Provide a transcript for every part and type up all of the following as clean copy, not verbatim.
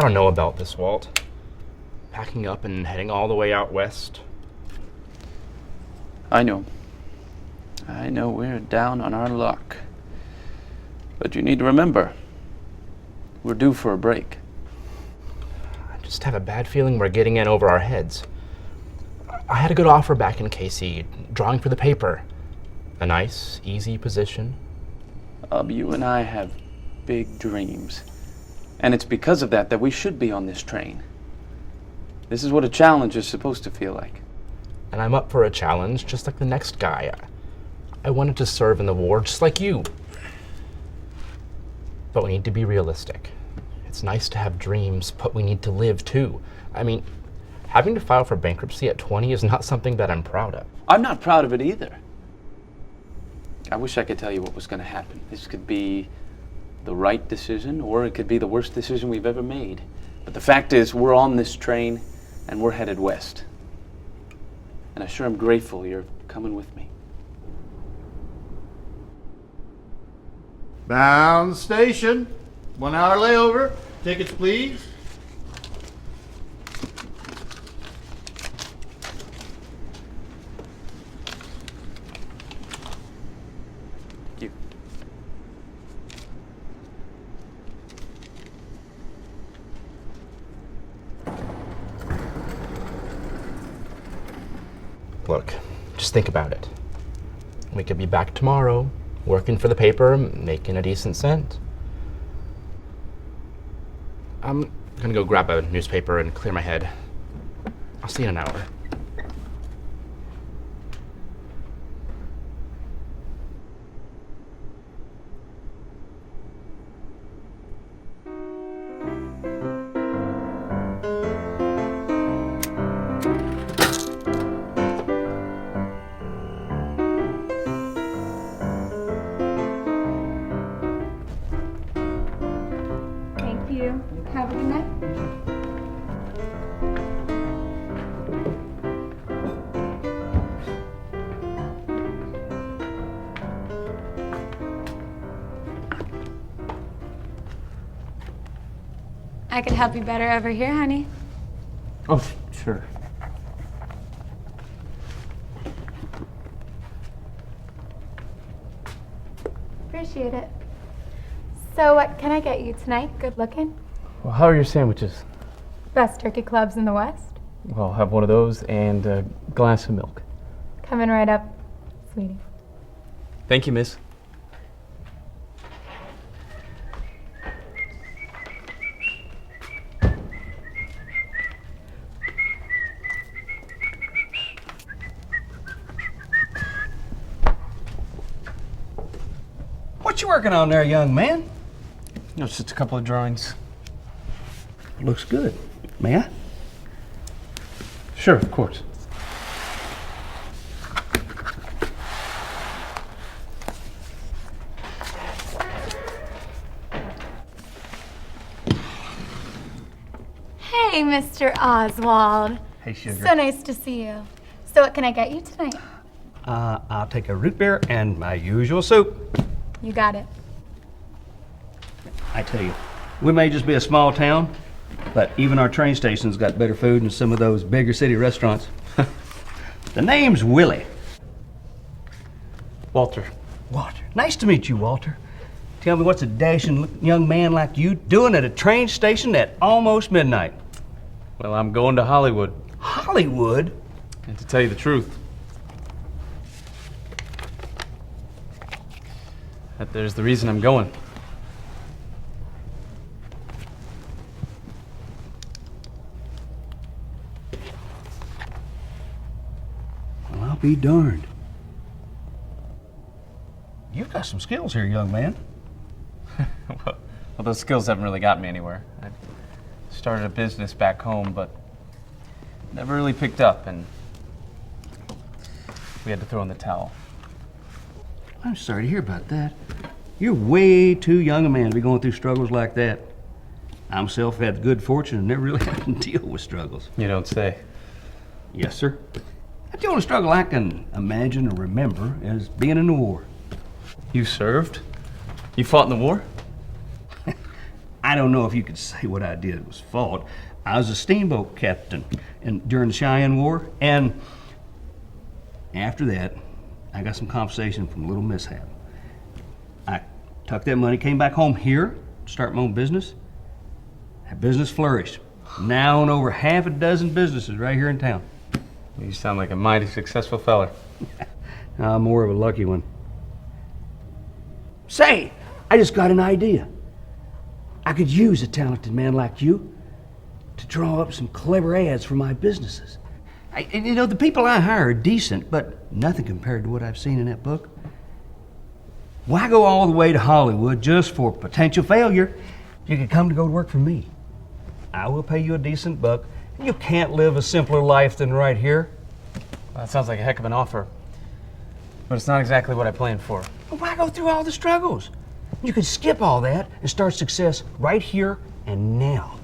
don't know about this, Walt. Packing up and heading all the way out west. I know. I know we're down on our luck. But you need to remember, we're due for a break. I just have a bad feeling we're getting in over our heads. I had a good offer back in KC, drawing for the paper. A nice, easy position. You and I have big dreams. And it's because of that we should be on this train. This is what a challenge is supposed to feel like. And I'm up for a challenge, just like the next guy. I wanted to serve in the war, just like you. But we need to be realistic. It's nice to have dreams, but we need to live too. I mean, having to file for bankruptcy at 20 is not something that I'm proud of. I'm not proud of it either. I wish I could tell you what was going to happen. This could be the right decision, or it could be the worst decision we've ever made. But the fact is, we're on this train, and we're headed west. And I sure am grateful you're coming with me. Bound station. 1 hour layover. Tickets, please. You. Look, just think about it. We could be back tomorrow, working for the paper, making a decent cent. I'm gonna go grab a newspaper and clear my head. I'll see you in an hour. Thank you. Have a good night. I could help you better over here, honey. Oh, sure. Appreciate it. So what can I get you tonight? Good looking? Well, how are your sandwiches? Best turkey clubs in the West? Well, I'll have one of those and a glass of milk. Coming right up, sweetie. Thank you, miss. What you working on there, young man? No, it's just a couple of drawings. Looks good. May I? Sure, of course. Hey, Mr. Oswald. Hey, sugar. So nice to see you. So what can I get you tonight? I'll take a root beer and my usual soup. You got it. I tell you, we may just be a small town, but even our train station's got better food than some of those bigger city restaurants. The name's Willie. Walter. Walter. Nice to meet you, Walter. Tell me, what's a dashing young man like you doing at a train station at almost midnight? Well, I'm going to Hollywood. Hollywood? And to tell you the truth, there's the reason I'm going. Well, I'll be darned. You've got some skills here, young man. Well, those skills haven't really got me anywhere. I started a business back home, but never really picked up, and we had to throw in the towel. I'm sorry to hear about that. You're way too young a man to be going through struggles like that. I myself had the good fortune and never really had to deal with struggles. You don't say. Yes, sir. That's the only struggle I can imagine or remember as being in the war. You served? You fought in the war? I don't know if you could say what I did was fault. I was a steamboat captain during the Cheyenne War, and after that, I got some compensation from a little mishap. I took that money, came back home here to start my own business. That business flourished. Now on over half a dozen businesses right here in town. You sound like a mighty successful feller. I'm more of a lucky one. Say, I just got an idea. I could use a talented man like you to draw up some clever ads for my businesses. The people I hire are decent, but nothing compared to what I've seen in that book. Why go all the way to Hollywood just for potential failure? You could come to go to work for me. I will pay you a decent buck. You can't live a simpler life than right here. Well, that sounds like a heck of an offer. But it's not exactly what I planned for. Why go through all the struggles? You could skip all that and start success right here and now.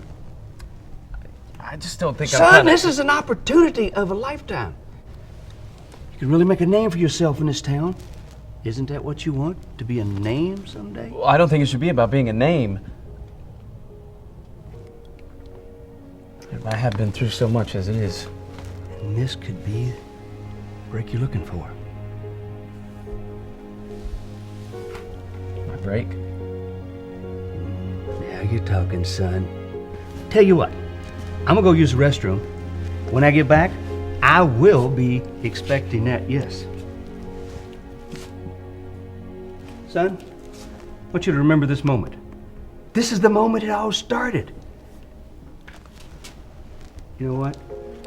I just don't think Son, this is an opportunity of a lifetime. You could really make a name for yourself in this town. Isn't that what you want? To be a name someday? Well, I don't think it should be about being a name. I have been through so much as it is. And this could be the break you're looking for. My break? Now you're talking, son. Tell you what, I'm gonna go use the restroom. When I get back, I will be expecting that yes. Son, I want you to remember this moment. This is the moment it all started. You know what?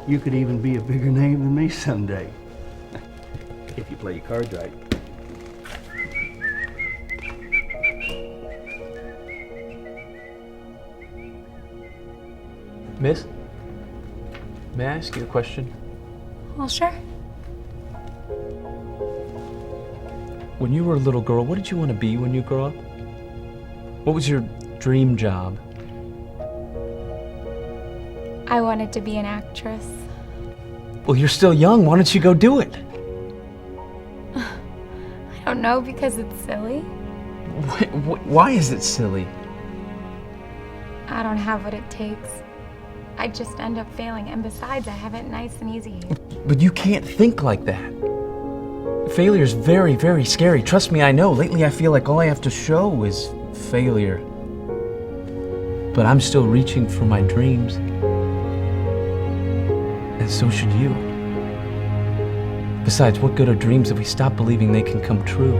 You could even be a bigger name than me someday. If you play your cards right. Miss? May I ask you a question? Well, sure. When you were a little girl, what did you want to be when you grow up? What was your dream job? I wanted to be an actress. Well, you're still young. Why don't you go do it? I don't know, because it's silly. Why is it silly? I don't have what it takes. I just end up failing, and besides, I have it nice and easy. But you can't think like that. Failure's very, very scary. Trust me, I know. Lately, I feel like all I have to show is failure. But I'm still reaching for my dreams. And so should you. Besides, what good are dreams if we stop believing they can come true?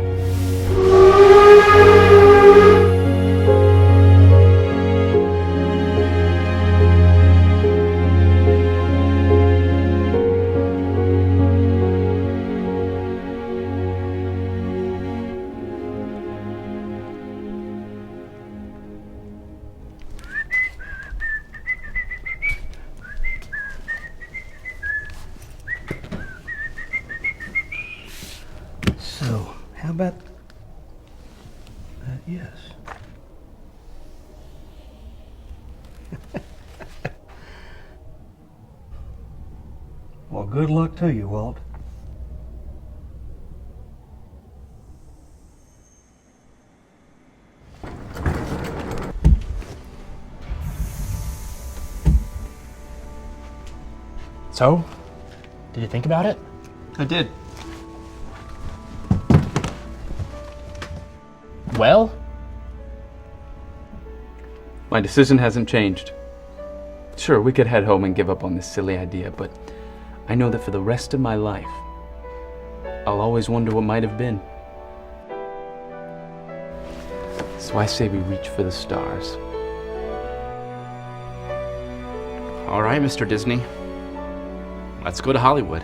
So, how about that yes? Well, good luck to you, Walt. So, did you think about it? I did. Well, My decision hasn't changed. Sure, we could head home and give up on this silly idea, but I know that for the rest of my life, I'll always wonder what might have been. So I say we reach for the stars. all right, Mr. Disney. Let's go to Hollywood.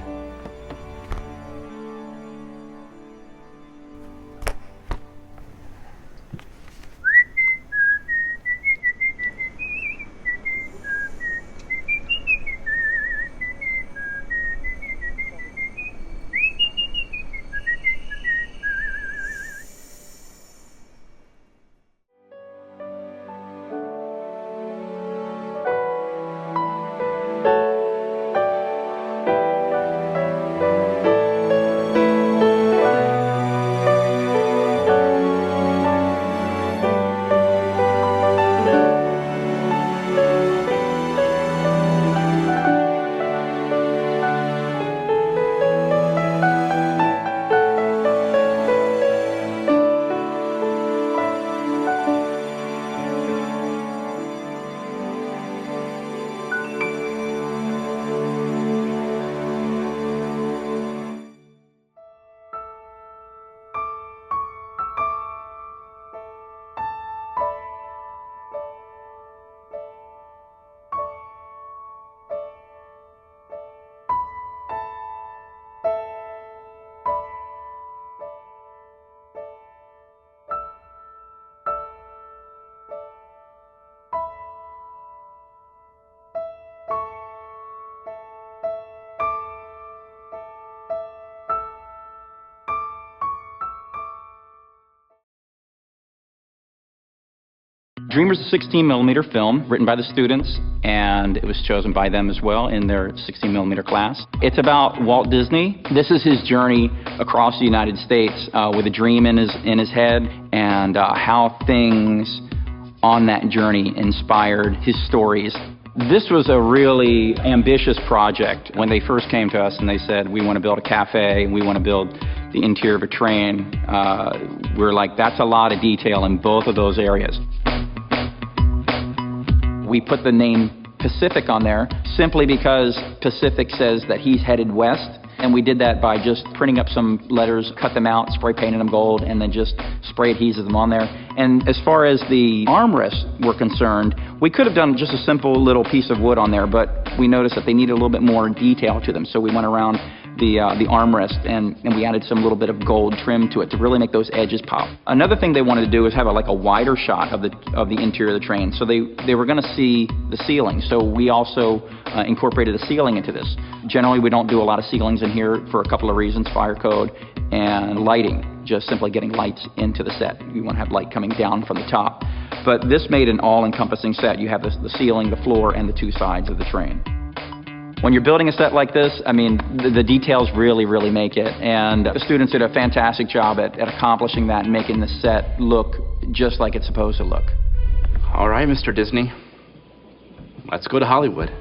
Dreamers is a 16mm film written by the students, and it was chosen by them as well in their 16mm class. It's about Walt Disney. This is his journey across the United States with a dream in his head, and how things on that journey inspired his stories. This was a really ambitious project. When they first came to us and they said, we want to build a cafe, we want to build the interior of a train, we're like, that's a lot of detail in both of those areas. We put the name Pacific on there simply because Pacific says that he's headed west, and we did that by just printing up some letters, cut them out, spray painted them gold, and then just spray adhesive them on there. And as far as the armrests were concerned, we could have done just a simple little piece of wood on there, but we noticed that they needed a little bit more detail to them, so we went around the armrest and we added some little bit of gold trim to it to really make those edges pop. Another thing they wanted to do is have a wider shot of the interior of the train, so they were going to see the ceiling. So we also incorporated a ceiling into this. Generally, we don't do a lot of ceilings in here for a couple of reasons: fire code and lighting. Just simply getting lights into the set. You want to have light coming down from the top. But this made an all-encompassing set. You have the ceiling, the floor, and the two sides of the train. When you're building a set like this, I mean, the details really, really make it. And the students did a fantastic job at accomplishing that and making the set look just like it's supposed to look. All right, Mr. Disney. Let's go to Hollywood.